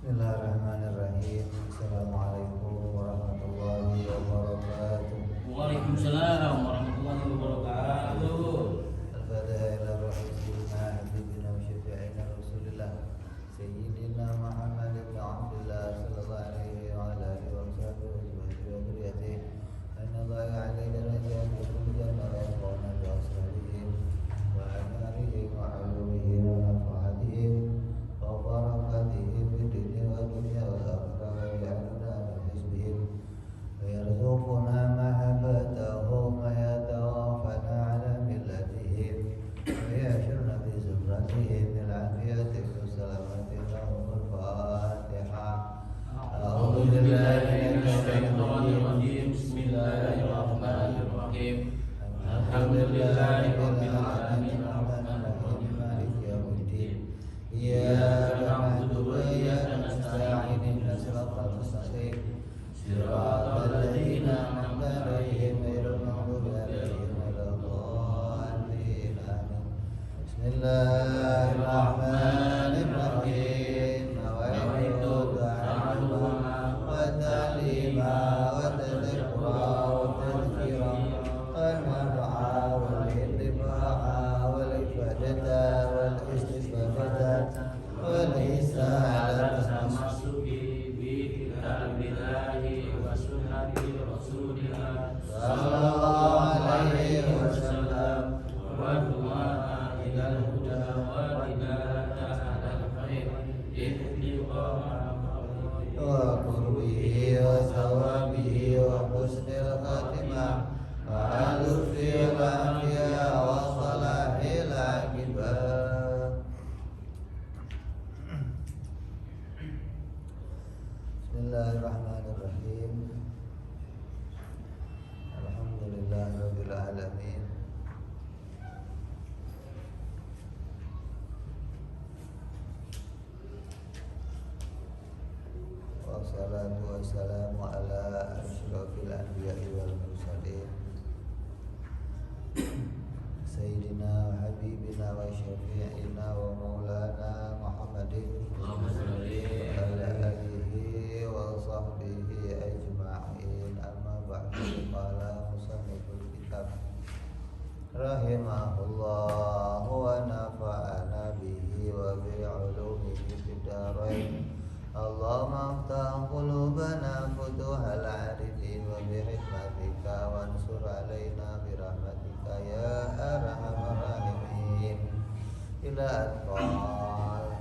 Bismillahirrahmanirrahim. Assalamualaikum warahmatullahi wabarakatuh. Waalaikumsalam warahmatullahi wabarakatuh. Al-Fatihah ila Rasulina Habibina wa syafi'ina Rasulillah Sayyidina Muhammad ibn Abdullah sallallahu alaihi wa ala alihi wa sahbihi wa dzurriyyatihi. Inna Allaha alaihi darajat kulli jannah wa yaqana bi asrarihim wa anarihim wa ulumihim wa nafa'atihim wa barakatihim fid dunya wa dunya wal akhirah wa ya'luna min hizbihim wa yarzuquna mahabbatahum wa yatawaffana ala millatihim wa yashurna bi zumratihim bil afiyati wa salamati lahum al-Fatihah. A'udzu billahi minash shaitonir rajim. Bismillahirrahmanirrahim. Alhamdulillahi rabbil alamin. Arrahmanirrahim. Maliki yaumiddin. Iyyaka na'budu wa iyyaka nasta'in. Ihdinas siratal mustaqim. Siratal ladzina an'amta 'alaihim ghairil maghdubi 'alaihim waladdallin. Amin. Bismillahirrahmanirrahim. Nawaitu ta'alluma wa ta'lima wa tadhakkura wa tadhkira wa nafa'a wal intifa'a wal ifadata wal istifadata wal isa'alata. Tamasuki bi kitabillahi wa sunnati rasulillah Sallallahu alaihi wasallam. wa du'a ilal huda wa ridata alal khair ittiqa Wa qurbihi wa thawabihi wa husnil khatimah wa lutfil afiyah wa salahil aqibah. Bismillahirrahmanirrahim. Alhamdulillahirabbil alamin. Wassalatu wassalamu ala asyrafil anbiya'i wal mursalin Sayyidina wa habibina wa syafi'ina wa maulana Muhammadin Allahumma shalli wa ala alihi wa sahbihi ajma'in. Amma ba'du. Qala musanniful kitab rahimahullah wa nafa'ana bihi wa bi'ulumihi fid dharain. Allahumma aftah qulubana futuhal arifin wa bihikmatika wansur alaina birahmatika ya arhamar rahimin. Ila atqal.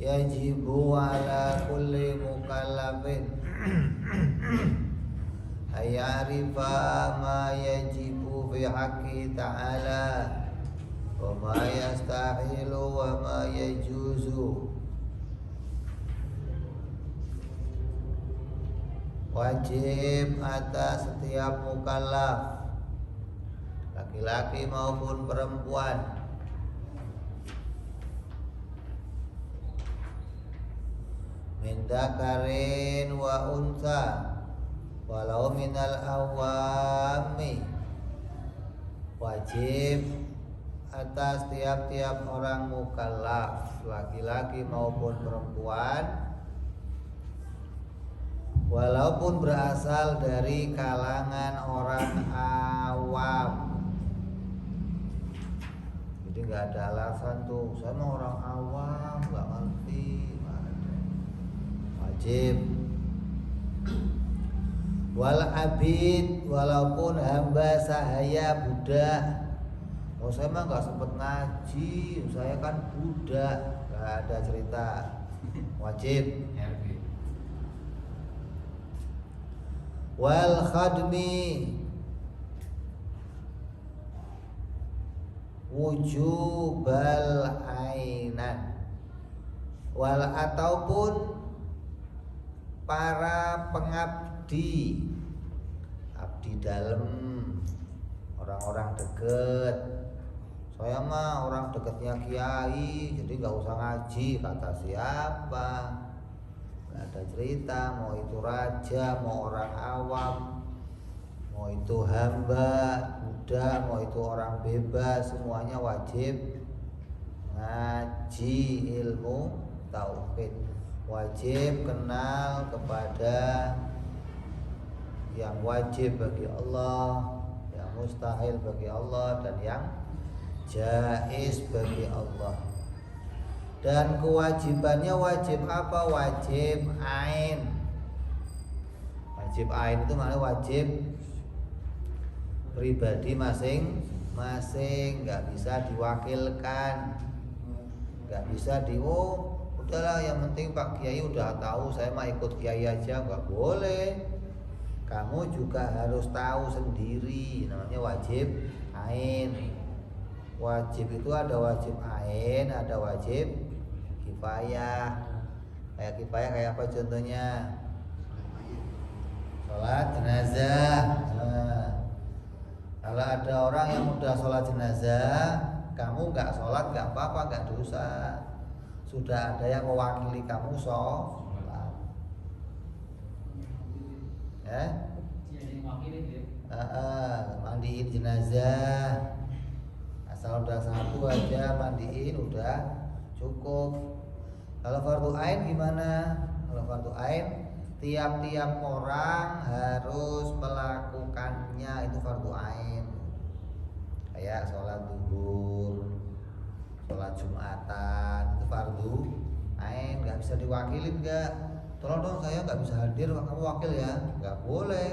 Yajibu ala kulli mukallafin ayarifa ma yajibu fi haqqi ta'ala wa ma yastahilu wa ma yajuzu. Wajib atas setiap mukallaf, laki-laki maupun perempuan, min dzakarin wa unsa walau minal awami. Wajib atas tiap-tiap orang mukallaf, laki-laki maupun perempuan, walaupun berasal dari kalangan orang awam. Jadi nggak ada alasan tuh, saya mau orang awam nggak ngerti. Wajib. Wal abid, walaupun hamba sahaya budak. Oh saya mah nggak sempet ngaji, saya kan budak, nggak ada cerita. Wajib. Wal khadmi, wujubal ainan. Wal ataupun para pengabdi, abdi dalam, orang-orang deket, Saya mah orang dekatnya kiai, jadi nggak usah ngaji. Kata siapa? Nggak ada cerita. Mau itu raja, mau orang awam, mau itu hamba, budak, mau itu orang bebas, semuanya wajib ngaji ilmu tauhid. Wajib kenal kepada yang wajib bagi Allah, yang mustahil bagi Allah, dan yang jaiz bagi Allah. Dan kewajibannya wajib apa? Wajib ain. Wajib ain itu maknanya wajib pribadi masing-masing, nggak bisa diwakilkan, nggak bisa udahlah yang penting Pak Kiai udah tahu, saya mah ikut Kiai aja. Nggak boleh. Kamu juga harus tahu sendiri, namanya wajib ain. Wajib itu ada wajib ain, ada wajib kifayah. Kayak kifayah kayak apa contohnya? Sholat jenazah. Nah, kalau ada orang yang udah sholat jenazah, kamu nggak sholat nggak apa-apa, nggak dosa. Sudah ada yang mewakili kamu sholat. Mandiin jenazah, asal udah satu aja mandiin udah cukup. Kalau fardu ain gimana? Kalau fardu ain tiap-tiap orang harus melakukannya, itu fardu ain. Kayak sholat zuhur, sholat jumatan, itu fardu ain, nggak bisa diwakilin. Nggak, tolong dong saya nggak bisa hadir, kamu wakil ya. Nggak boleh,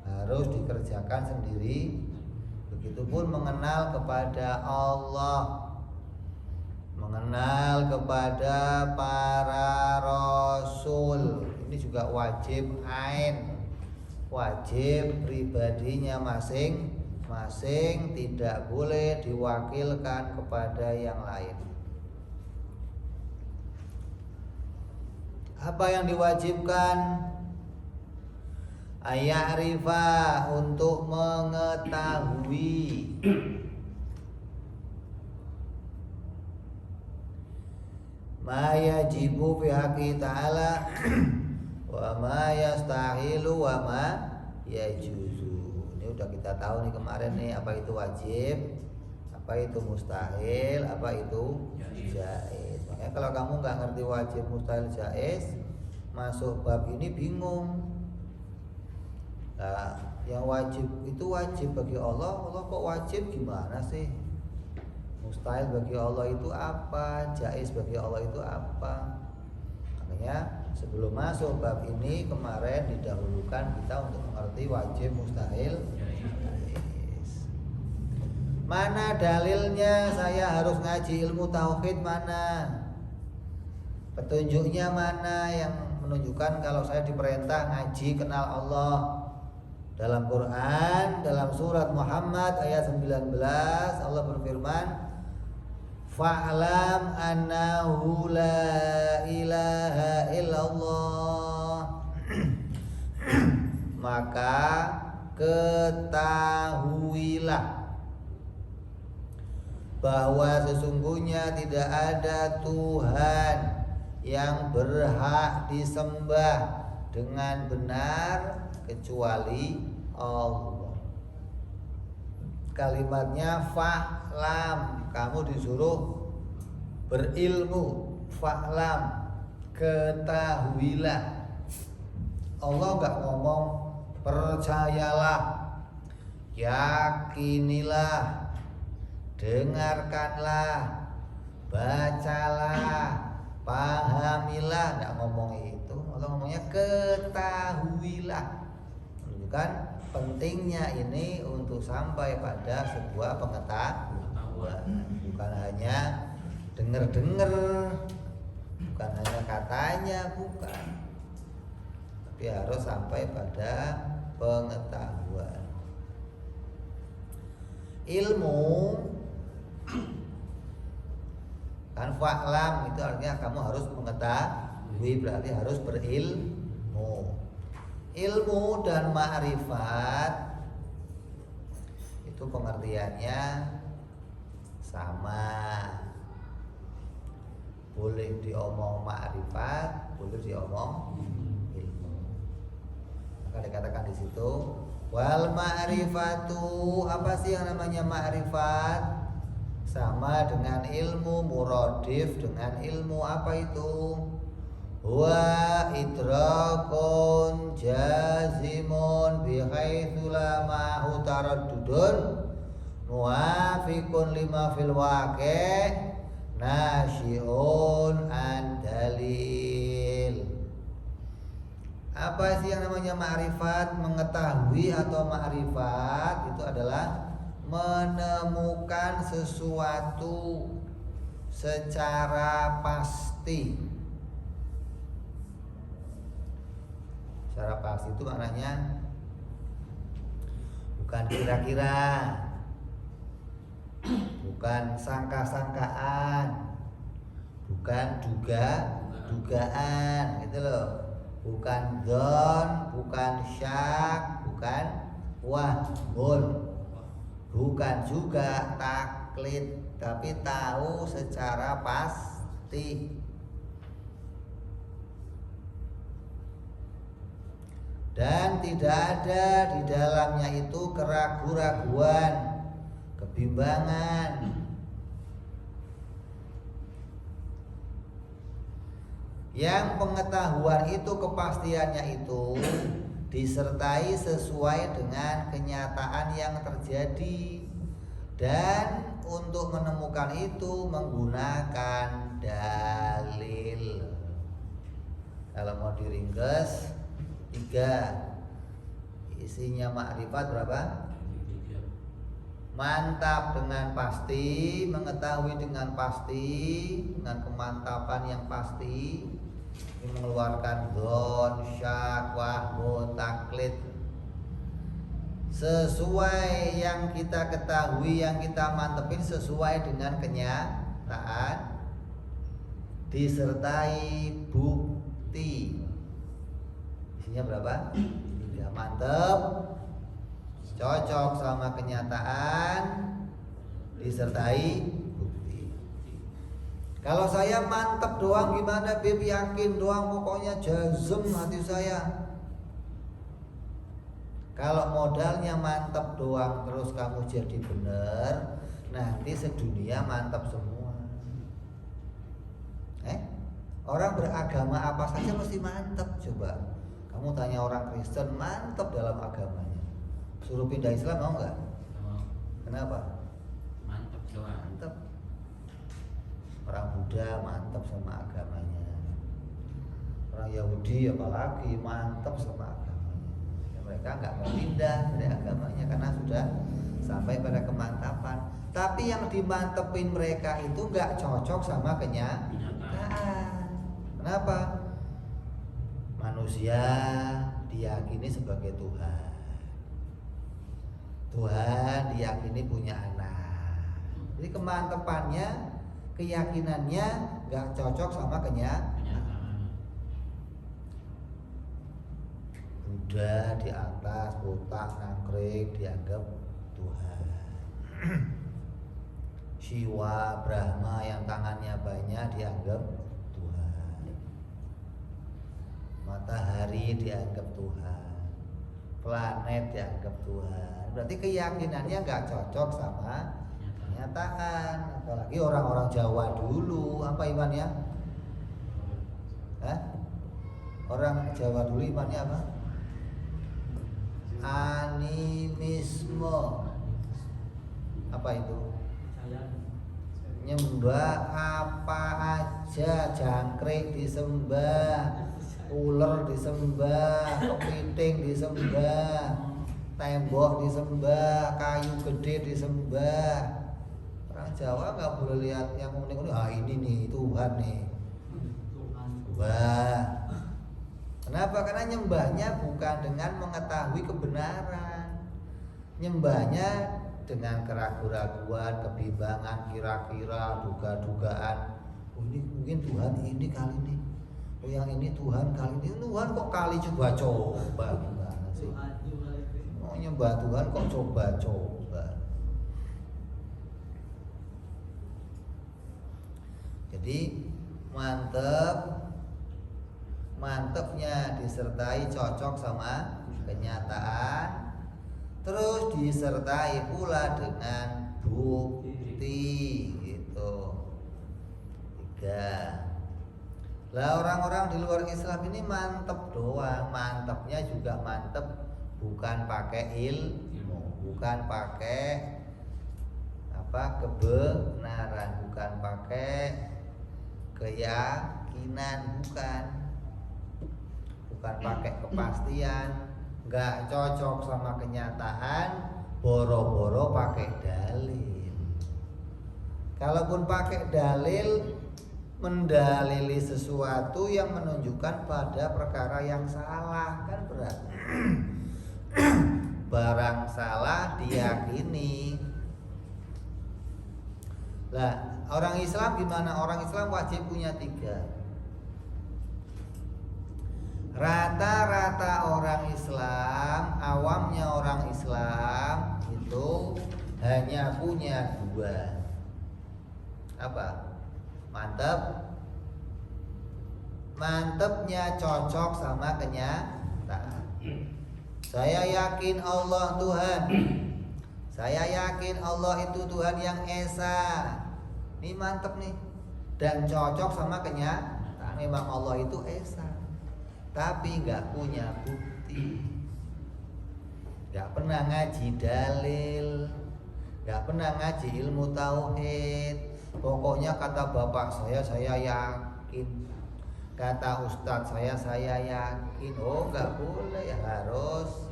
harus dikerjakan sendiri. Begitupun mengenal kepada Allah, mengenal kepada para rasul, ini juga wajib ain, wajib pribadinya masing-masing, tidak boleh diwakilkan kepada yang lain. Apa yang diwajibkan? Aya'rifa, untuk mengetahui ma yajibu fi haqqi ta'ala wa ma yastahilu wa ma yajuzu. Ini udah kita tahu nih kemarin nih, apa itu wajib, apa itu mustahil, apa itu jaiz. Makanya kalau kamu nggak ngerti wajib, mustahil, jaiz, masuk bab ini bingung. Nah, yang wajib itu wajib bagi Allah. Allah kok wajib gimana sih? Mustahil bagi Allah itu apa? Jaiz bagi Allah itu apa? Makanya sebelum masuk bab ini kemarin didahulukan kita untuk mengerti wajib, mustahil, jaiz. Mana dalilnya saya harus ngaji ilmu tauhid? Mana petunjuknya? Mana yang menunjukkan kalau saya diperintah ngaji kenal Allah? Dalam Quran, dalam surat Muhammad ayat 19, Allah berfirman, fa'lam annahu la ilaha illallah. Maka ketahuilah bahwa sesungguhnya tidak ada Tuhan yang berhak disembah dengan benar kecuali Allah. Kalimatnya fa'lam, kamu disuruh berilmu. Fa'lam, ketahuilah. Allah nggak ngomong percayalah, yakinilah, dengarkanlah, bacalah, pahamilah. Nggak ngomong itu. Allah ngomongnya ketahuilah, menunjukkan pentingnya ini untuk sampai pada sebuah pengetahuan, bukan hanya dengar-dengar, bukan hanya katanya, bukan, tapi harus sampai pada pengetahuan. Ilmu kan fa'lam itu artinya kamu harus mengetahui, berarti harus berilmu. Ilmu dan ma'rifat itu pengertiannya sama. Boleh diomong ma'rifat, boleh diomong ilmu. Maka dikatakan di situ wal ma'rifatu, apa sih yang namanya ma'rifat? Sama dengan ilmu, muradif dengan ilmu. Apa itu? Wa idrakun jazimun bihaitsu la ma'hu taraddudun muwafiqun lima fil waqi' nasyi'un an dalil. Apa sih yang namanya ma'rifat? Mengetahui atau ma'rifat itu adalah menemukan sesuatu secara pasti. Secara pasti itu maknanya bukan kira-kira, bukan sangka-sangkaan, bukan dugaan gitu loh. Bukan dzon, bukan syak, bukan wahmun, bukan juga taklid, tapi tahu secara pasti. Dan tidak ada di dalamnya itu keraguan-raguan, kebimbangan. Yang pengetahuan itu, kepastiannya itu disertai sesuai dengan kenyataan yang terjadi. Dan untuk menemukan itu menggunakan dalil. Kalau mau diringkas 3. Isinya ma'rifat berapa? Mantap dengan pasti, mengetahui dengan pasti, dengan kemantapan yang pasti. Ini mengeluarkan dzon, syak, wahmun, taklid. Sesuai yang kita ketahui, yang kita mantepin sesuai dengan kenyataan, disertai bukti. Isinya berapa? 3. Mantep, cocok sama kenyataan, disertai bukti. Kalau saya mantep doang gimana Beb? Yakin doang, pokoknya jazm hati saya. Kalau modalnya mantep doang terus kamu jadi bener, nanti sedunia mantep semua. Orang beragama apa saja mesti mantep. Coba kamu tanya orang Kristen, mantep dalam agamanya, suruh pindah Islam mau nggak? Kenapa? Mantap doang. Mantep. Orang Buddha mantep sama agamanya. Orang Yahudi apalagi mantep sama agamanya. Ya, mereka nggak mau pindah dari agamanya karena sudah sampai pada kemantapan. Tapi yang dimantepin mereka itu nggak cocok sama kenyataan. Kenapa? Manusia diyakini sebagai Tuhan. Tuhan diyakini punya anak. Jadi kemantepannya, keyakinannya gak cocok sama kenyataan. Buddha di atas, botak, nangkring dianggap Tuhan. Shiva, Brahma yang tangannya banyak dianggap Tuhan. Matahari dianggap Tuhan. Planet dianggap Tuhan. Berarti keyakinannya nggak cocok sama kenyataan. Apalagi orang-orang Jawa dulu, apa imannya? Orang Jawa dulu imannya apa? Animisme. Apa itu? Nyembah apa aja, jangkrik disembah, ular disembah, kepiting disembah, tembok disembah, kayu gede disembah. Orang Jawa nggak boleh lihat yang unik-unik. Ini nih Tuhan nih. Wah, kenapa? Karena nyembahnya bukan dengan mengetahui kebenaran. Nyembahnya dengan keraguan-raguan, kebimbangan, kira-kira, duga-dugaan. Ini mungkin Tuhan ini kali ini. Yang ini Tuhan kali ini. Tuhan kok kali coba-coba gimana sih? Mau nyembah Tuhan kok coba-coba. Jadi mantepnya disertai cocok sama kenyataan, terus disertai pula dengan bukti gitu. 3. Lah orang-orang di luar Islam ini mantep doang, mantepnya juga mantep bukan pakai ilmu, bukan pakai kebenaran, bukan pakai keyakinan, bukan pakai kepastian, nggak cocok sama kenyataan, boro-boro pakai dalil. Kalaupun pakai dalil, mendalili sesuatu yang menunjukkan pada perkara yang salah, kan berat. Barang salah diyakini. Lah, orang Islam gimana? Orang Islam wajib punya 3. Rata-rata orang Islam, awamnya orang Islam itu hanya punya 2. Apa? Mantepnya cocok sama kenyataan. Saya yakin Allah Tuhan. Saya yakin Allah itu Tuhan yang esa. Ini mantep nih. Dan cocok sama kenyataan. Memang Allah itu esa. Tapi nggak punya bukti. Nggak pernah ngaji dalil. Nggak pernah ngaji ilmu tauhid. Pokoknya kata bapak saya yakin. Kata ustadz saya yakin. Oh, nggak boleh, harus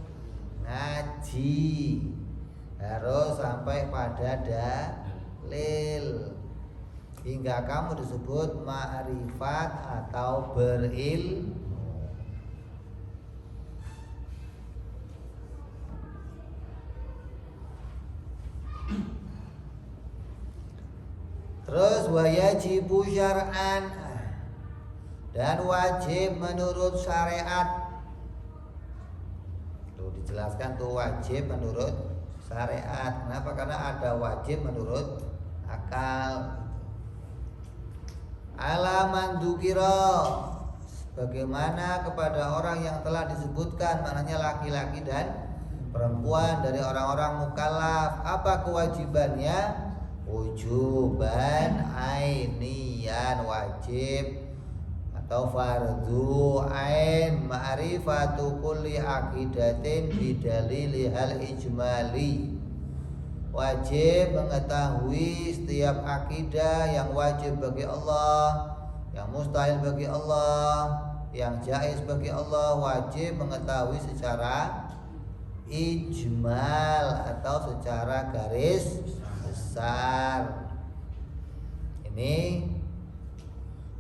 ngaji, harus sampai pada dalil, hingga kamu disebut ma'rifat atau berilmu. Terus wajibu syar'an, dan wajib menurut syariat. Tuh dijelaskan tuh wajib menurut syariat. Kenapa? Karena ada wajib menurut akal. Alaman dzukira, bagaimana kepada orang yang telah disebutkan, maknanya laki-laki dan perempuan dari orang-orang mukallaf. Apa kewajibannya? Wujuban ainian, wajib atau fardhu ain, ma'rifatu kulli aqidatin bidalili hal ijmali. Wajib mengetahui setiap akidah yang wajib bagi Allah, yang mustahil bagi Allah, yang jaiz bagi Allah, wajib mengetahui secara ijmal atau secara garis besar. Ini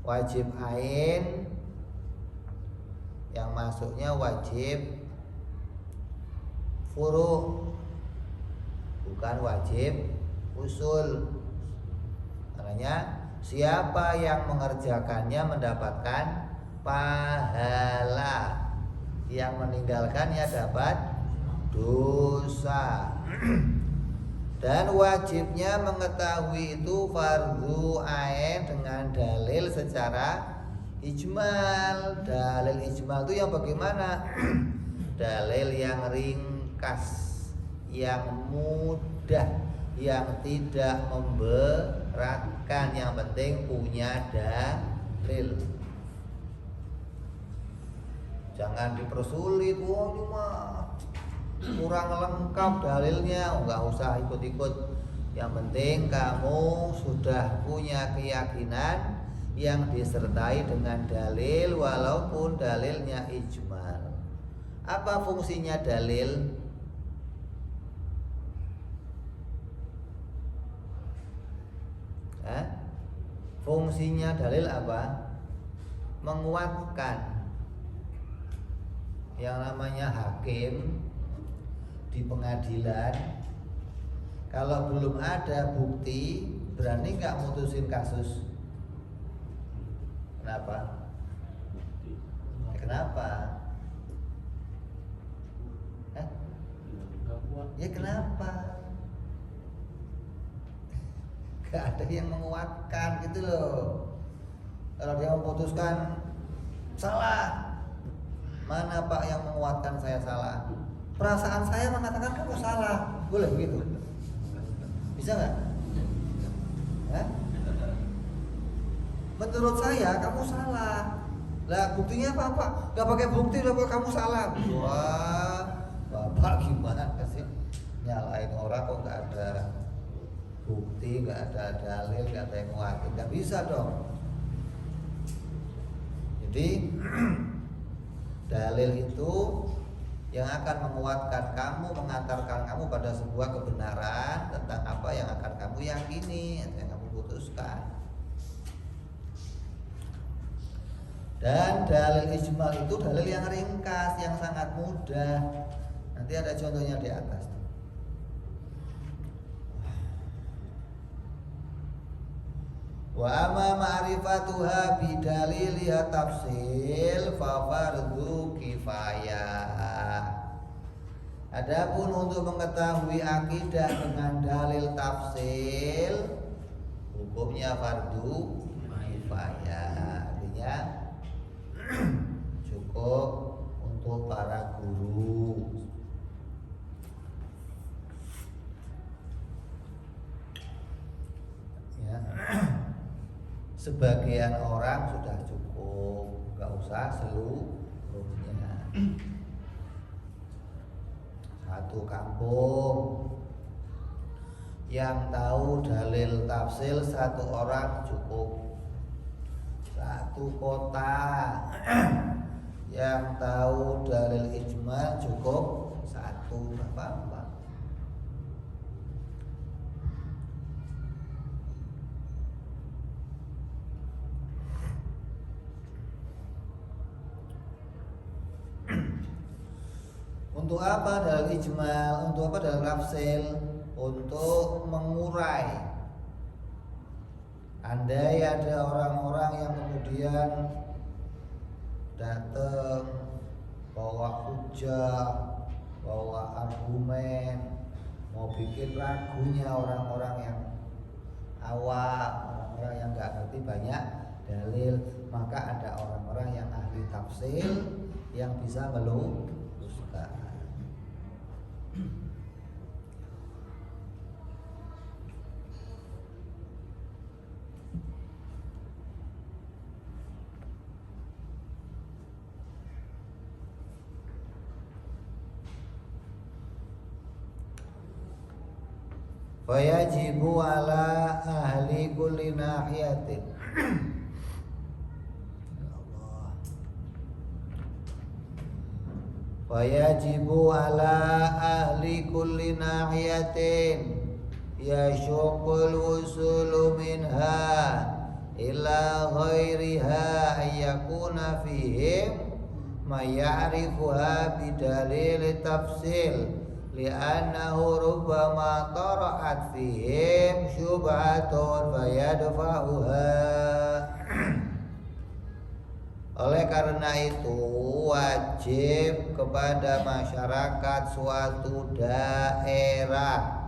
wajib ain, yang masuknya wajib furu', bukan wajib usul. Makanya siapa yang mengerjakannya mendapatkan pahala, yang meninggalkannya dapat dosa. Dan wajibnya mengetahui itu fardhu ain dengan dalil secara ijmal. Dalil ijmal itu yang bagaimana? Dalil yang ringkas, yang mudah, yang tidak memberatkan. Yang penting punya dalil. Jangan dipersulit. Wah, cuma kurang lengkap dalilnya, nggak usah ikut-ikut. Yang penting kamu sudah punya keyakinan yang disertai dengan dalil, walaupun dalilnya ijmal. Apa fungsinya dalil? Fungsinya dalil apa? Menguatkan. Yang namanya hakim di pengadilan, kalau belum ada bukti, berani nggak mutusin kasus? Kenapa? Kenapa? Ya kenapa? Gak ada yang menguatkan gitu loh. Kalau dia memutuskan salah, mana Pak yang menguatkan saya salah? Perasaan saya mengatakan kamu salah. Boleh begitu? Bisa nggak? Hah? Menurut saya kamu salah. Lah buktinya apa Pak? Gak pakai bukti lah Pak, kamu salah. Wah, Bapak gimana sih? Nyalain orang kok gak ada bukti, gak ada dalil, gak ada yang nguatin. Gak bisa dong. Jadi dalil itu yang akan menguatkan kamu, mengantarkan kamu pada sebuah kebenaran tentang apa yang akan kamu yakini atau yang kamu putuskan. Dan dalil ijmal itu dalil yang ringkas, yang sangat mudah. Nanti ada contohnya di atas. Wa amma ma'rifatuha bidaliliha tafsil fa fardhu kifayah. Adapun untuk mengetahui akidah dengan dalil tafsil, hukumnya fardu kifayah. Artinya cukup untuk para guru. Ya. Sebagian orang sudah cukup, nggak usah seluruhnya. Satu kampung yang tahu dalil tafsil satu orang cukup. Satu kota yang tahu dalil ijmal cukup satu, apa-apa. Untuk apa dalil ijmal? Untuk apa dalil tafsil? Untuk mengurai. Andai ada orang-orang yang kemudian datang bawa hujah, bawa argumen, mau bikin ragunya orang-orang yang awam, orang-orang yang nggak ngerti banyak dalil, maka ada orang-orang yang ahli tafsir yang bisa meluruskan. Fayajibu ala ahli kulli nahiyatin. Fayajibu ala ahli kulli nahiyatin yashukul usulu minha ila ghairiha ayyakuna fihim ma ya'rifuha bidalil tafsil li'annahu rubbama tara'at fihim syubhatun fayadfa'uha. Oleh karena itu wajib kepada masyarakat suatu daerah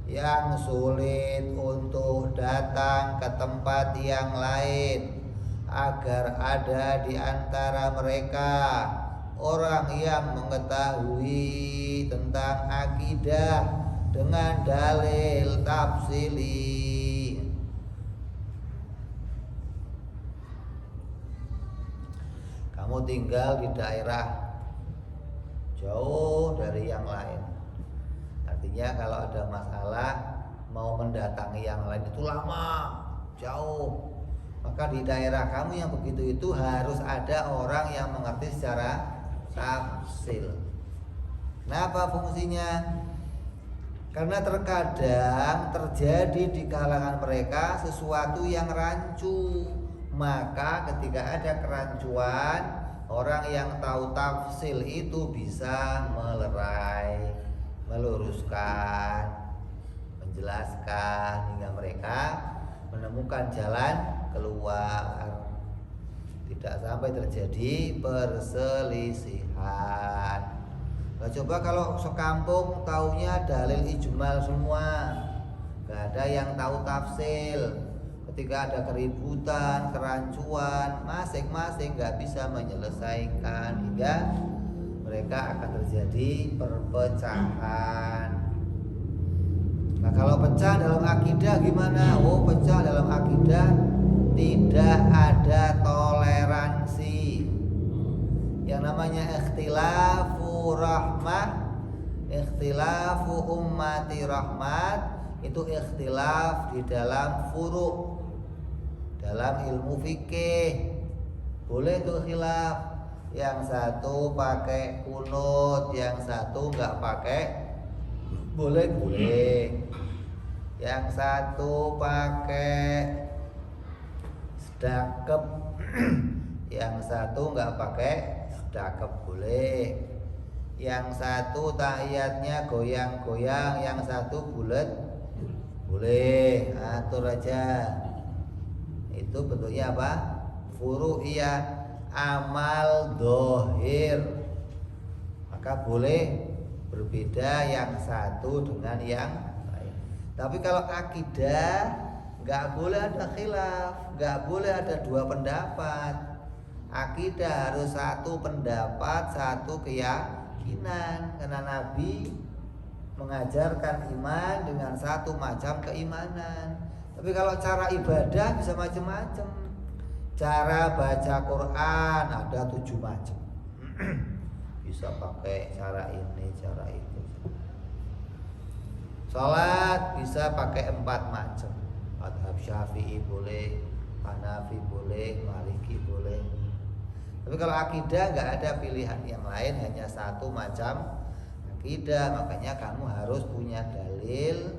yang sulit untuk datang ke tempat yang lain agar ada di antara mereka orang yang mengetahui tentang akidah dengan dalil tafsili. Kamu tinggal di daerah jauh dari yang lain. Artinya kalau ada masalah mau mendatangi yang lain itu lama, jauh. Maka di daerah kamu yang begitu itu harus ada orang yang mengerti secara tafsil. Kenapa fungsinya? Karena terkadang terjadi di kalangan mereka sesuatu yang rancu. Maka ketika ada kerancuan, orang yang tahu tafsil itu bisa melerai, meluruskan, menjelaskan hingga mereka menemukan jalan keluar. Tidak sampai terjadi perselisihan. Nah, coba kalau sekampung taunya dalil ijmal semua, nggak ada yang tahu tafsil. Ketika ada keributan, kerancuan, masing-masing nggak bisa menyelesaikan hingga mereka akan terjadi perpecahan. Nah kalau pecah dalam akidah gimana? Oh pecah dalam akidah tidak ada toleransi. Yang namanya ikhtilafu rahmah, ikhtilafu ummati rahmat, itu ikhtilaf di dalam furu', dalam ilmu fikih. Boleh tuh khilaf. Yang satu pakai kunut, yang satu nggak pakai. Boleh. Yang satu pakai sedekap, yang satu nggak pakai sedekap, boleh. Yang satu tahiyatnya goyang-goyang, yang satu bulat, boleh. Atur aja. Itu bentuknya apa? Furu'iyah, amal dohir. Maka boleh berbeda yang satu dengan yang lain. Tapi kalau akidah nggak boleh ada khilaf, nggak boleh ada dua pendapat. Akidah harus satu pendapat, satu keyakinan. Karena Nabi mengajarkan iman dengan satu macam keimanan. Tapi kalau cara ibadah bisa macam-macam. Cara baca Quran ada 7 macam. Bisa pakai cara ini, cara itu. Salat bisa pakai 4 macam. Madhab Syafi'i boleh, Hanafi boleh, Maliki boleh. Tapi kalau akidah nggak ada pilihan yang lain, hanya satu macam akidah. Makanya kamu harus punya dalil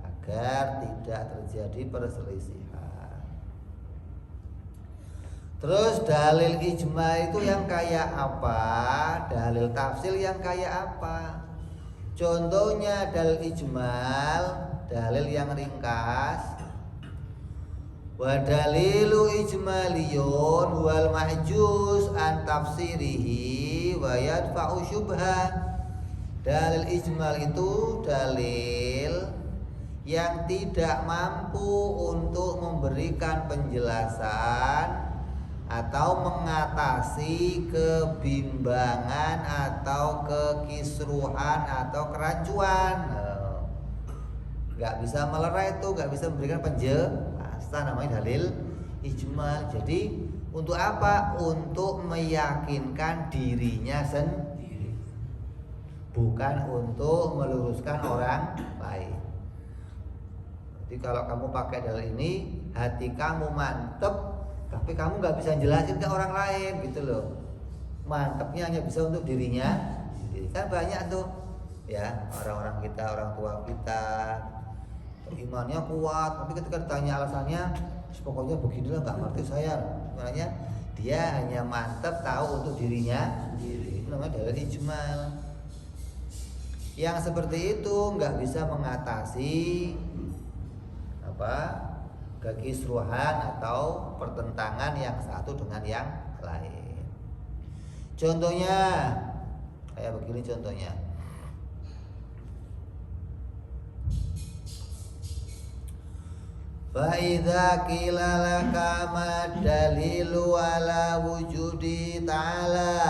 agar tidak terjadi perselisihan. Terus dalil ijma itu yang kayak apa? Dalil tafsil yang kayak apa? Contohnya dalil ijmal, dalil yang ringkas. Wa dalilu ijmaliyun wal mahjuz an tafsirihi wa yadfa'u syubha. Dalil ijmal itu dalil yang tidak mampu untuk memberikan penjelasan atau mengatasi kebimbangan atau kekisruhan atau kerancuan. Nggak bisa melerai itu, nggak bisa memberikan penjelasan, namanya dalil ijmal. Jadi untuk apa? Untuk meyakinkan dirinya sendiri, bukan untuk meluruskan orang lain. Jadi kalau kamu pakai dalil ini, hati kamu mantep, tapi kamu nggak bisa jelasin ke orang lain gitu loh. Mantepnya hanya bisa untuk dirinya. Kan banyak tuh ya orang-orang kita, orang tua kita imannya kuat, tapi ketika ditanya alasannya, pokoknya beginilah, nggak ngerti saya. Sebenarnya dia hanya mantep tahu untuk dirinya sendiri. Itu namanya dalil ijmal. Yang seperti itu nggak bisa mengatasi kekisruhan atau pertentangan yang satu dengan yang lain. Contohnya kayak begini contohnya. Fa idza qila laka ma dalilu ala wujudi ta'ala.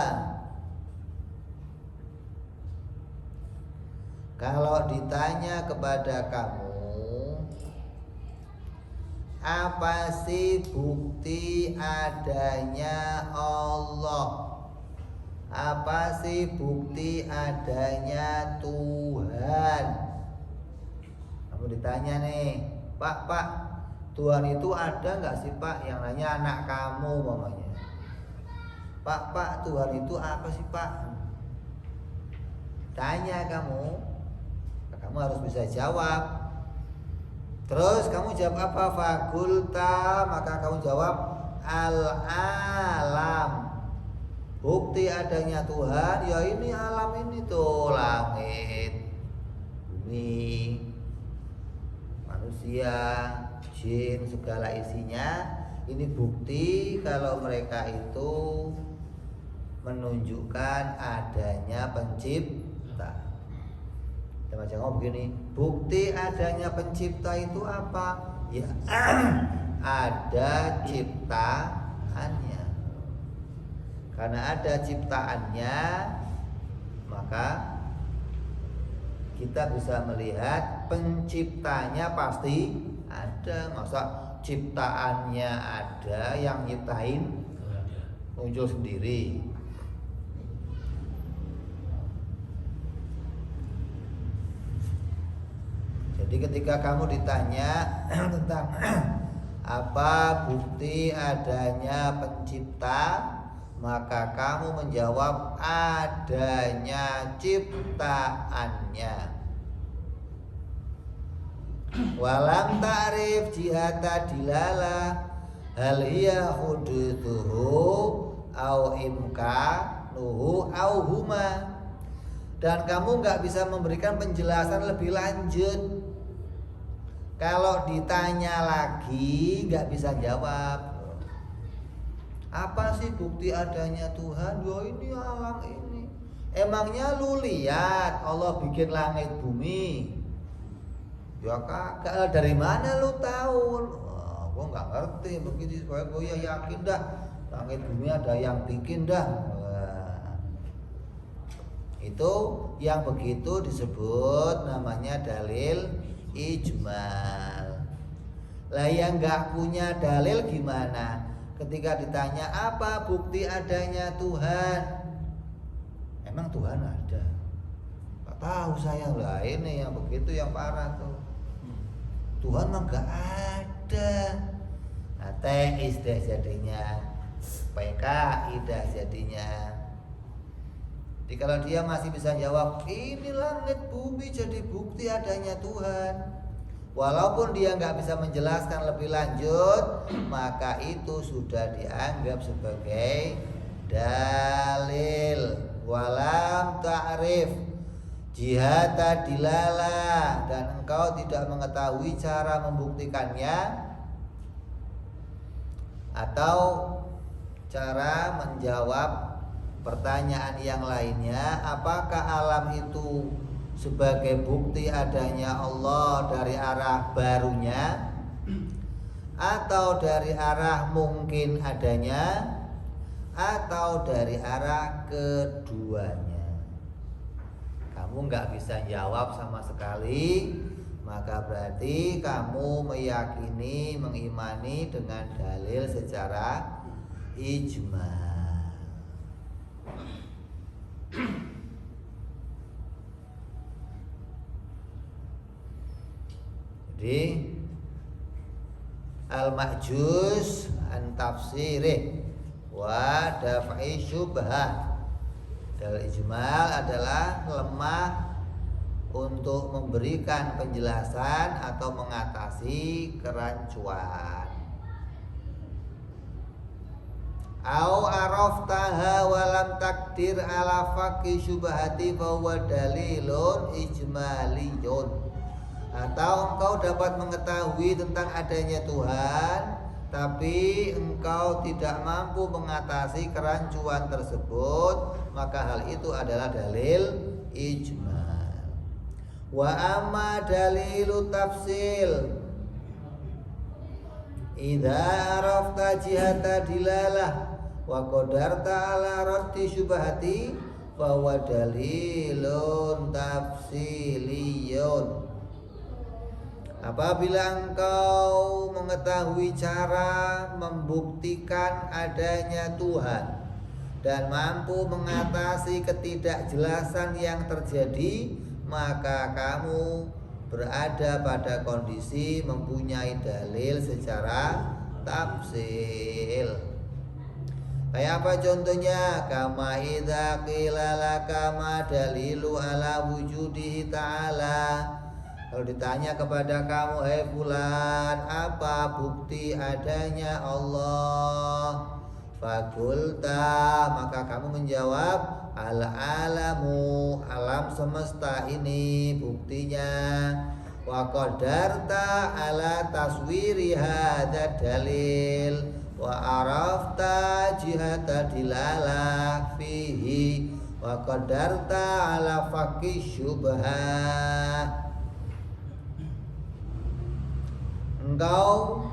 Kalau ditanya kepada kamu, apa sih bukti adanya Allah? Apa sih bukti adanya Tuhan? Kamu ditanya nih, Pak, Tuhan itu ada nggak sih Pak? Yang nanya anak kamu mamanya. Pak, Tuhan itu apa sih Pak? Tanya kamu harus bisa jawab. Terus kamu jawab apa? Fakulta, maka kamu jawab al-alam. Bukti adanya Tuhan, ya ini alam ini tuh, langit, bumi, manusia, jin, segala isinya. Ini bukti kalau mereka itu menunjukkan adanya pencipta. Sama jawab begini, bukti adanya pencipta itu apa? Ya ada ciptaannya. Karena ada ciptaannya, maka kita bisa melihat penciptanya pasti ada. Masa ciptaannya ada, yang nyiptain muncul sendiri. Jadi ketika kamu ditanya tentang apa bukti adanya pencipta, maka kamu menjawab adanya ciptaannya. Walam ta'rif jihata dilala hal hiya huduthuhu au imkanuhu au huma. Dan kamu nggak bisa memberikan penjelasan lebih lanjut. Kalau ditanya lagi nggak bisa jawab. Apa sih bukti adanya Tuhan? Ya ini alam ini. Emangnya lu lihat Allah bikin langit bumi? Ya kagak. Dari mana lu tahu? Gua nggak ngerti begitu. Supaya gua ya yakin dah langit bumi ada yang bikin dah. Itu yang begitu disebut namanya dalil ijmal. Lah yang nggak punya dalil gimana? Ketika ditanya apa bukti adanya Tuhan, emang Tuhan ada? Gak tahu saya lah, ini yang begitu yang parah tuh. Tuhan mah nggak ada. Ateis deh jadinya, PKI dah jadinya. Jadi kalau dia masih bisa jawab ini langit bumi jadi bukti adanya Tuhan, walaupun dia nggak bisa menjelaskan lebih lanjut, maka itu sudah dianggap sebagai dalil. Walam ta'rif jihata dilala, dan engkau tidak mengetahui cara membuktikannya atau cara menjawab pertanyaan yang lainnya. Apakah alam itu sebagai bukti adanya Allah dari arah barunya, atau dari arah mungkin adanya, atau dari arah keduanya? Kamu nggak bisa jawab sama sekali, maka berarti kamu meyakini, mengimani dengan dalil secara ijma. Jadi al-ma'juz an tafsirih wa daf'i syubhah. Dalil ijmal adalah lemah untuk memberikan penjelasan atau mengatasi kerancuan. Au araftaha walam takdir ala faqi syubhati fa huwa dalilun ijmaliyun. Atau engkau dapat mengetahui tentang adanya Tuhan, tapi engkau tidak mampu mengatasi kerancuan tersebut, maka hal itu adalah dalil ijmal. Wa amma dalilu tafsil, idza arafta jihata dilalah wa qadarta ala raddi syubhati fa huwa dalilun tafsiliyun. Apabila engkau mengetahui cara membuktikan adanya Tuhan dan mampu mengatasi ketidakjelasan yang terjadi, maka kamu berada pada kondisi mempunyai dalil secara tafsil. Kayak apa contohnya? Kama idza qila laka ma dalilu ala wujudihi ta'ala. Kalau ditanya kepada kamu, hai fulan, apa bukti adanya Allah? Fakulta, maka kamu menjawab, al-alamu, alam semesta ini buktinya. Wa qadarta ala taswiri hadza dalil wa arafta jihata dilalah fihi wa qadarta ala faqi syubhah. Engkau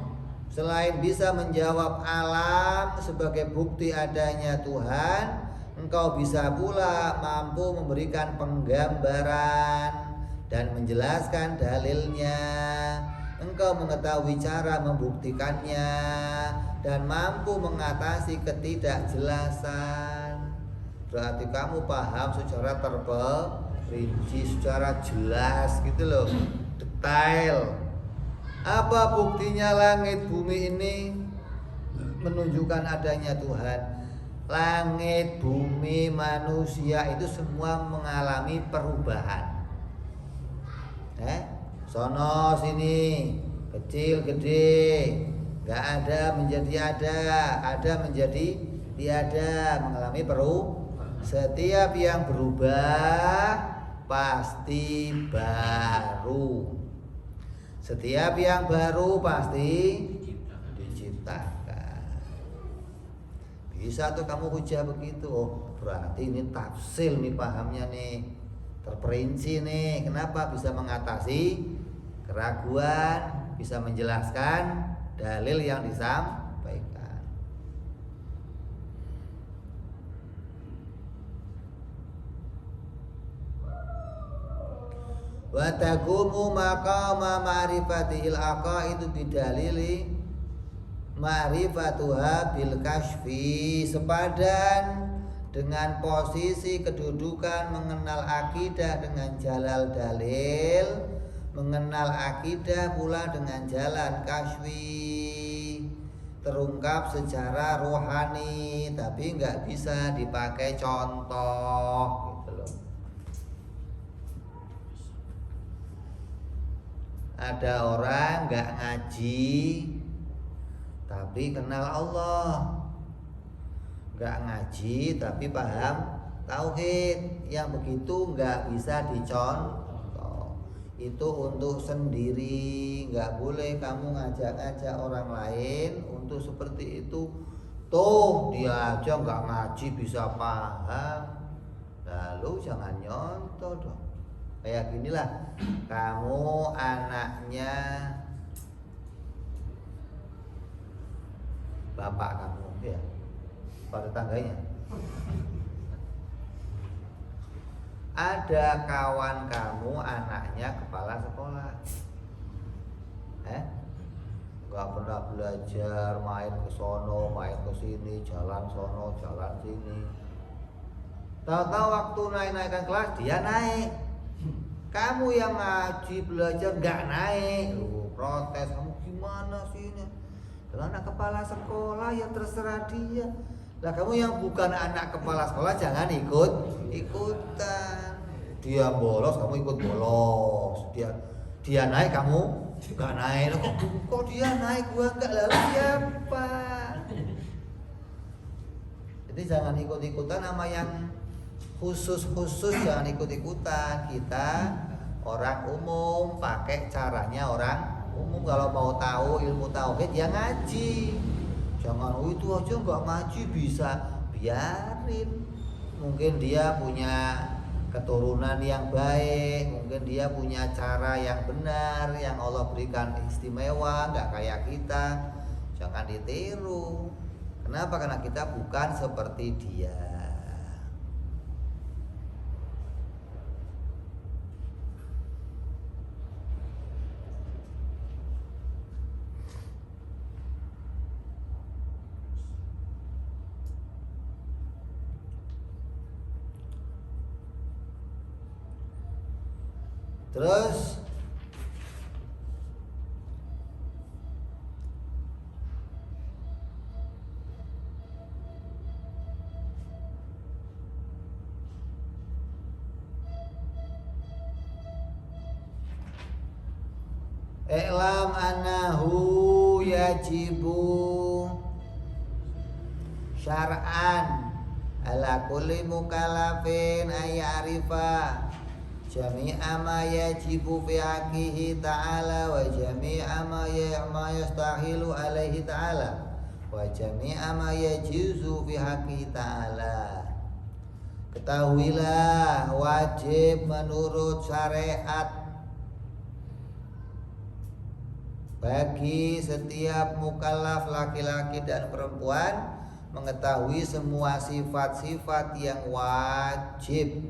selain bisa menjawab alam sebagai bukti adanya Tuhan, engkau bisa pula mampu memberikan penggambaran dan menjelaskan dalilnya. Engkau mengetahui cara membuktikannya dan mampu mengatasi ketidakjelasan. Berarti kamu paham secara terperinci, secara jelas gitu loh, detail. Apa buktinya langit bumi ini menunjukkan adanya Tuhan? Langit, bumi, manusia itu semua mengalami perubahan. Sono sini, kecil gede, nggak ada menjadi ada menjadi tiada, mengalami perubahan. Setiap yang berubah pasti baru. Setiap yang baru pasti diciptakan. Bisa tuh kamu hujah begitu. Oh, berarti ini tafsil nih pahamnya nih, terperinci nih. Kenapa bisa mengatasi keraguan, bisa menjelaskan dalil yang disampaikan. Wa taqumu maqama ma'rifatihil aqaidu bidalili ma'rifatuha bil kashfi, sepadan dengan posisi kedudukan mengenal akidah dengan jalal dalil, mengenal akidah pula dengan jalan kashfi, terungkap secara rohani tapi nggak bisa dipakai contoh gitu loh. Ada orang nggak ngaji tapi kenal Allah, nggak ngaji tapi paham tauhid, yang begitu nggak bisa dicontoh. Itu untuk sendiri, nggak boleh kamu ngajak-ngajak orang lain untuk seperti itu. Tuh dia aja nggak ngaji bisa paham, lalu jangan nyontoh dong. Kayak ginilah, kamu anaknya bapak kamu ya, pada tetangganya ada kawan kamu anaknya kepala sekolah, nggak pernah belajar, main ke sono, main ke sini, jalan sono, jalan sini. Tahu-tahu waktu naik-naikkan kelas dia naik. Kamu yang ngaji belajar nggak naik, lu protes, kamu gimana sih ini? Kalau anak kepala sekolah ya terserah dia. Lah kamu yang bukan anak kepala sekolah jangan ikutan. Dia bolos, kamu ikut bolos. Dia naik, kamu nggak naik. Kok dia naik gua nggak, lalu siapa? Jadi jangan ikut-ikutan sama yang khusus jangan ikut-ikutan. Kita orang umum pakai caranya orang umum. Kalau mau tahu ilmu tauhid ya ngaji. Jangan itu aja nggak ngaji bisa, biarin. Mungkin dia punya keturunan yang baik, mungkin dia punya cara yang benar, yang Allah berikan istimewa, nggak kayak kita. Jangan ditiru. Kenapa? Karena kita bukan seperti dia. Terus i'lam annahu yajibu syar'an ala kulli mukallafin ayyarifa jami'a ma yajibu fi haqqihi ta'ala wa jami'a ma yastahilu alaihi ta'ala wa jami'a ma yajuzu fi haqqihi ta'ala. Ketahuilah wajib menurut syariat bagi setiap mukallaf laki-laki dan perempuan mengetahui semua sifat-sifat yang wajib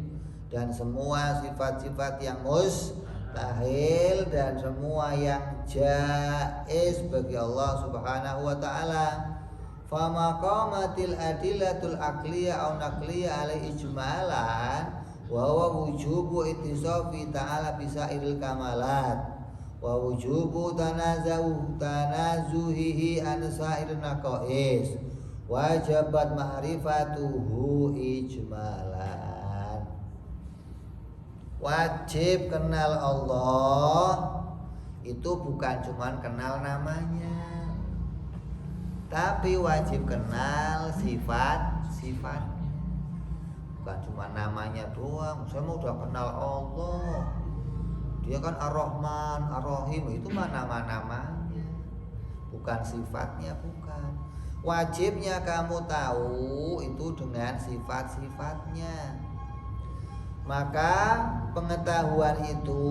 dan semua sifat-sifat yang mustahil dan semua yang jaiz bagi Allah Subhanahu wa taala. Fama qamatil adillatul aqliyah aw naqliyah alai ijmalan wa huwa wujubu ittisafi ta'ala bisairil kamalat wa wujubu tanazuhihi an sairil naqais wajabat ma'rifatuhu ijmalan. Wajib kenal Allah itu bukan cuman kenal namanya, tapi wajib kenal sifat-sifatnya. Bukan cuma namanya doang. Saya mau udah kenal Allah, dia kan Ar-Rahman, Ar-Rahim, itu mah nama-namanya, bukan sifatnya, bukan. Wajibnya kamu tahu itu dengan sifat-sifatnya. Maka pengetahuan itu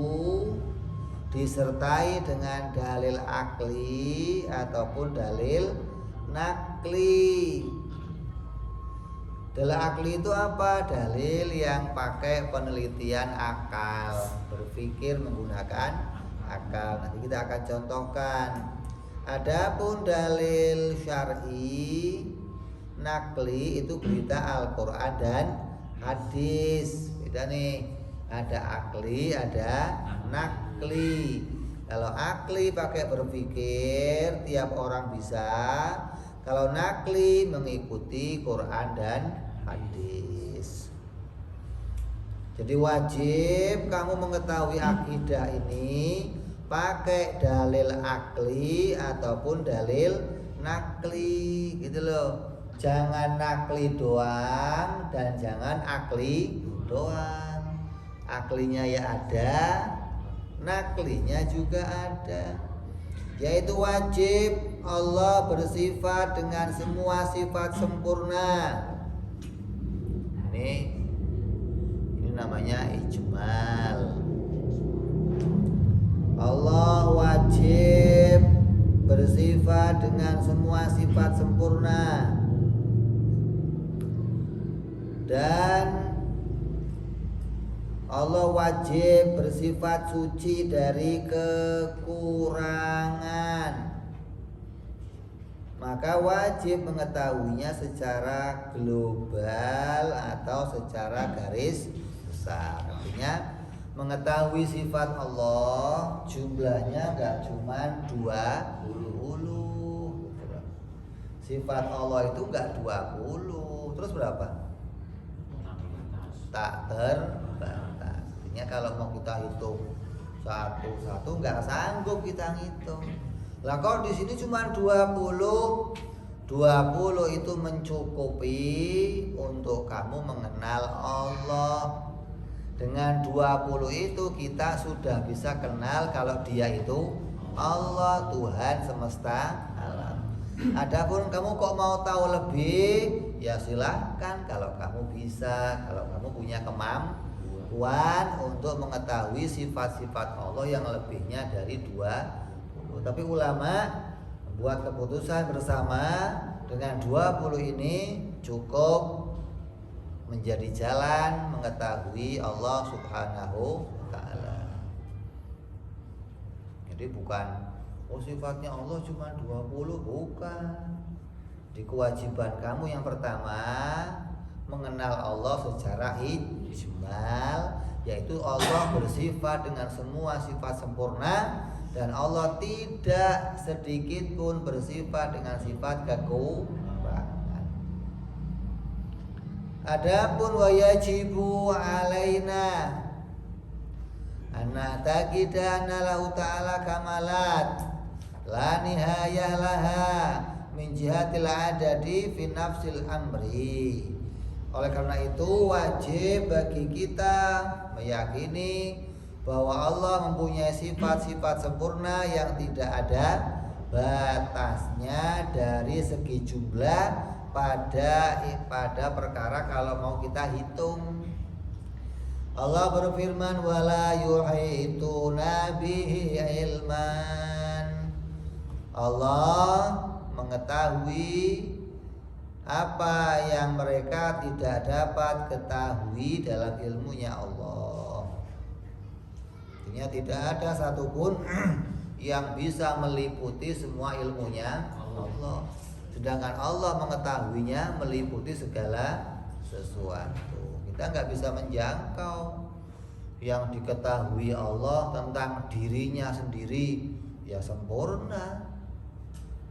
disertai dengan dalil akli ataupun dalil nakli. Dalil akli itu apa? Dalil yang pakai penelitian akal, berpikir menggunakan akal. Nanti kita akan contohkan. Adapun dalil syar'i nakli itu berita Al-Qur'an dan hadis. Beda nih, ada akli, ada nakli. Kalau akli pakai berpikir, tiap orang bisa. Kalau nakli mengikuti Quran dan hadis. Jadi wajib kamu mengetahui akidah ini pakai dalil akli ataupun dalil nakli, gitu loh. Jangan nakli doang dan jangan akli doang. Aklinya ya ada, naklinya juga ada. Yaitu wajib Allah bersifat dengan semua sifat sempurna. Ini namanya ijmal. Allah wajib bersifat dengan semua sifat sempurna, dan Allah wajib bersifat suci dari kekurangan. Maka wajib mengetahuinya secara global atau secara garis besar. Artinya mengetahui sifat Allah jumlahnya enggak cuma 20. Sifat Allah itu enggak 20. Terus berapa? Tak terbatas. Artinya kalau mau kita hitung satu-satu enggak sanggup kita ngitung. Lah kok di sini cuma 20. 20 itu mencukupi untuk kamu mengenal Allah. Dengan 20 itu kita sudah bisa kenal kalau dia itu Allah, Tuhan semesta alam. Adapun kamu kok mau tahu lebih, ya silahkan kalau kamu bisa, kalau kamu punya kemampuan untuk mengetahui sifat-sifat Allah yang lebihnya dari 20. Tapi ulama membuat keputusan bersama dengan 20 ini cukup menjadi jalan mengetahui Allah Subhanahu wa ta'ala. Jadi bukan sifatnya Allah cuma 20, bukan. Di kewajiban kamu yang pertama mengenal Allah secara ijmal, yaitu Allah bersifat dengan semua sifat sempurna dan Allah tidak sedikit pun bersifat dengan sifat kekurangan. Adapun wajibu alaina anna taqida anna lahu ta'ala kamalat la nihayah laha min jihatil adadi fi nafsil amri. Oleh karena itu wajib bagi kita meyakini bahwa Allah mempunyai sifat-sifat sempurna yang tidak ada batasnya dari segi jumlah pada perkara kalau mau kita hitung. Allah berfirman wala yuhituna bihi ilman. Allah mengetahui apa yang mereka tidak dapat ketahui dalam ilmunya Allah. Artinya tidak ada satupun yang bisa meliputi semua ilmunya Allah. Sedangkan Allah mengetahuinya meliputi segala sesuatu. Kita nggak bisa menjangkau yang diketahui Allah tentang dirinya sendiri ya sempurna.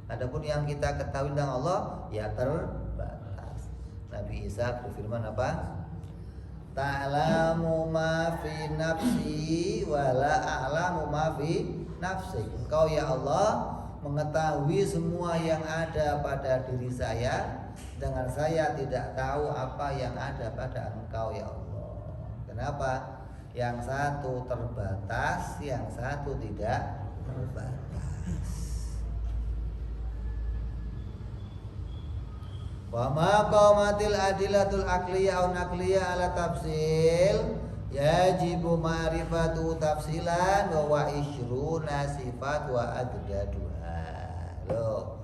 Adapun yang kita ketahui tentang Allah ya terbatas. Nabi Isa berfirman apa? Ta'lamu ma fi nafsi wa la a'lamu ma fi nafsi. Engkau ya Allah mengetahui semua yang ada pada diri saya, dengan saya tidak tahu apa yang ada pada engkau ya Allah. Kenapa? Yang satu terbatas, yang satu tidak terbatas. Wa ma qamatil adilatul aqliyah au naqliyah ala tafsil yajibu ma'rifatu tafsilan wa ishruna sifat wa addaduha. Loh.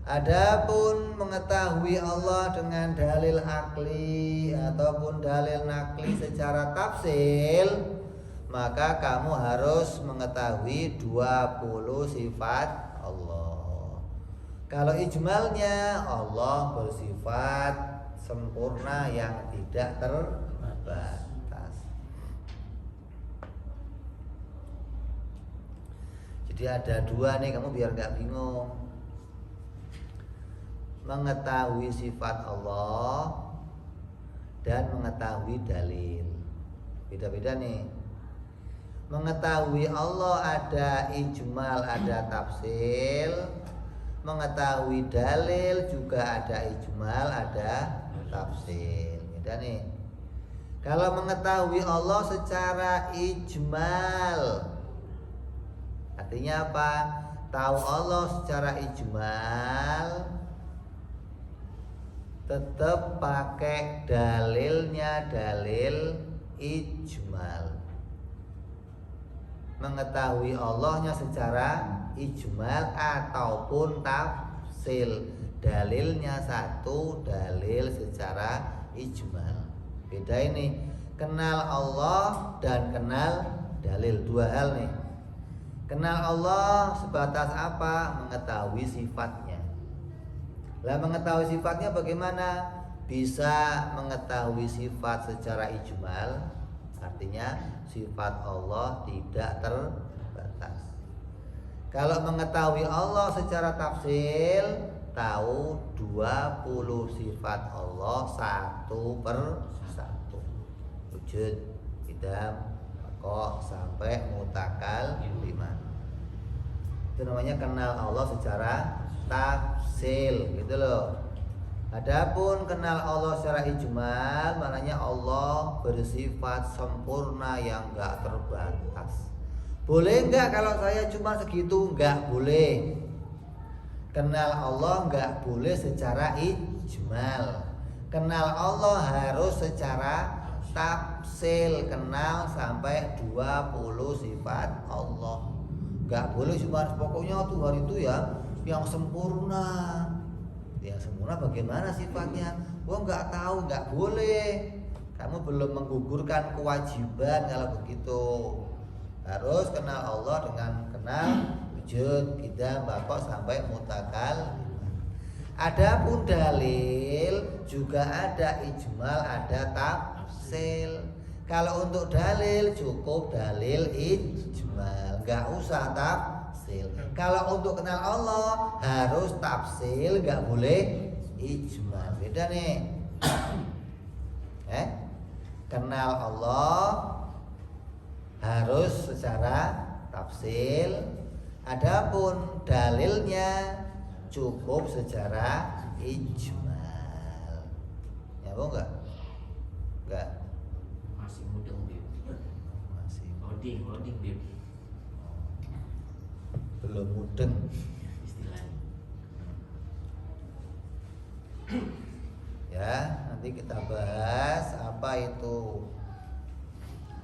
Adapun mengetahui Allah dengan dalil akli ataupun dalil nakli secara tafsil, maka kamu harus mengetahui 20 sifat Allah. Kalau ijmalnya Allah bersifat sempurna yang tidak terbatas. Jadi ada dua nih, kamu biar gak bingung. Mengetahui sifat Allah dan mengetahui dalil. Beda-beda nih. Mengetahui Allah ada ijmal, ada tafsil. Mengetahui dalil juga ada ijmal, ada tafsil. Beda nih. Kalau mengetahui Allah secara ijmal, artinya apa? Tahu Allah secara ijmal, tetap pakai dalilnya, dalil ijmal. Mengetahui Allahnya secara ijmal ataupun tafsil, dalilnya satu, dalil secara ijmal. Beda ini, kenal Allah dan kenal dalil, dua hal nih. Kenal Allah sebatas apa? Mengetahui sifatnya. Lah mengetahui sifatnya bagaimana? Bisa mengetahui sifat secara ijmal, artinya sifat Allah tidak terbatas. Kalau mengetahui Allah secara tafsil, tahu 20 sifat Allah satu per satu. Wujud, idam, kok sampai mutakal lima. Itu namanya kenal Allah secara tafsil, gitu loh. Adapun kenal Allah secara ijmal, maknanya Allah bersifat sempurna yang enggak terbatas. Boleh enggak kalau saya cuma segitu? Enggak boleh. Kenal Allah enggak boleh secara ijmal. Kenal Allah harus secara tafsil, kenal sampai 20 sifat Allah. Enggak boleh cuma pokoknya Tuhan itu ya yang sempurna. Yang sempurna bagaimana sifatnya? Wah nggak tahu, nggak boleh. Kamu belum menggugurkan kewajiban kalau begitu. Harus kenal Allah dengan kenal wujud, kita bapak sampai mutakal. Adapun dalil juga ada ijmal, ada tafsil. Kalau untuk dalil cukup dalil ijmal, nggak usah tafsil. Kalau untuk kenal Allah harus tafsil, nggak boleh ijmal. Beda nih. Kenal Allah harus secara tafsil. Adapun dalilnya cukup secara ijmal. Nyambung nggak? Nggak. Masih mudeng Bib. Masih Loading Bib. belum mudeng Istilahnya. Nanti kita bahas apa itu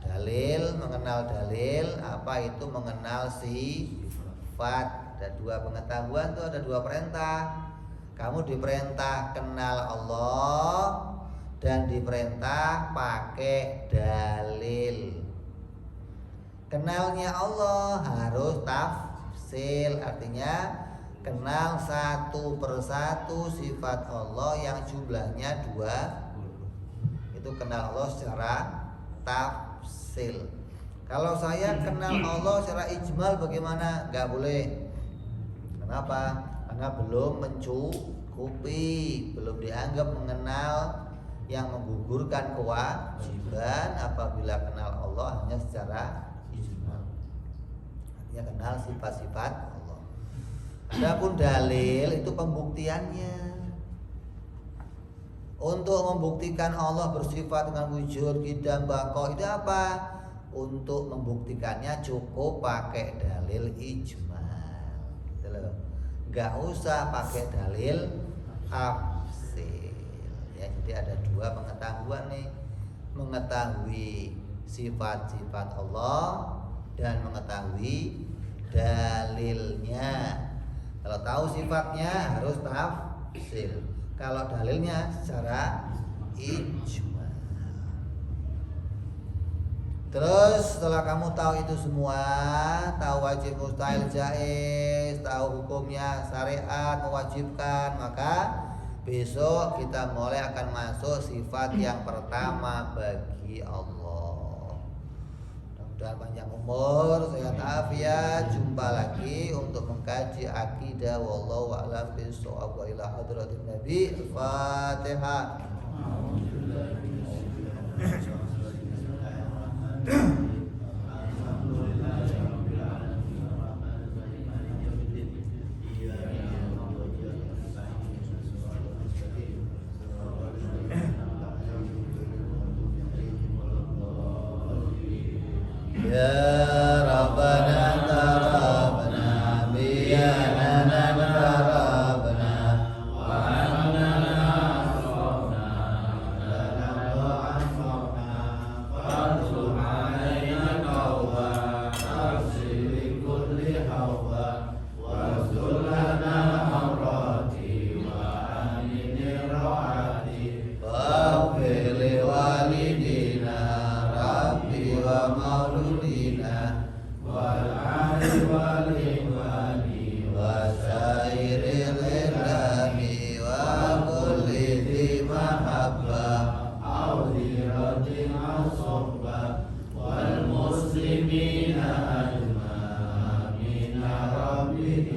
dalil, mengenal dalil, apa itu mengenal sifat. Ada dua pengetahuan tuh, ada dua perintah. Kamu diperintah kenal Allah dan diperintah pakai dalil. Kenalnya Allah harus tafsil, artinya kenal satu persatu sifat Allah yang jumlahnya 20. Itu kenal Allah secara tafsil. Kalau saya kenal Allah secara ijmal bagaimana? Gak boleh. Kenapa? Karena belum mencukupi, belum dianggap mengenal yang menggugurkan kewajiban apabila kenal Allah hanya secara ijmal. Artinya kenal sifat-sifat Allah. Adapun dalil itu pembuktiannya. Untuk membuktikan Allah bersifat dengan wujud, qidam, baqa, itu apa? Untuk membuktikannya cukup pakai dalil ijmal. Gak usah pakai dalil tafsil. Ya, jadi ada dua pengetahuan nih, mengetahui sifat-sifat Allah dan mengetahui dalilnya. Kalau tahu sifatnya harus tafsil. Kalau dalilnya secara ijmal. Terus setelah kamu tahu itu semua, tahu wajib, mustahil, jaiz, tahu hukumnya syariat mewajibkan, maka besok kita mulai akan masuk sifat yang pertama bagi Allah. Mudah-mudahan panjang umur, sehat afiat. Jumpa lagi untuk mengkaji akidah. Wallahu a'lam bishawab. Wa ila hadratin Nabi. Al-Fatihah. Ya Rabbana tarabna biyanana tarabna wa annana asrafna lana wa'afna farzuq alaina tawba tafsir kulli hawba wa zulana amrati wa amini ra'ati wa fili walidina rabbi wa mauludina wal ahli wal imani wa sairil ilami wa kulli di mahabba awziratin asobba wal muslimina ajma'in rabbi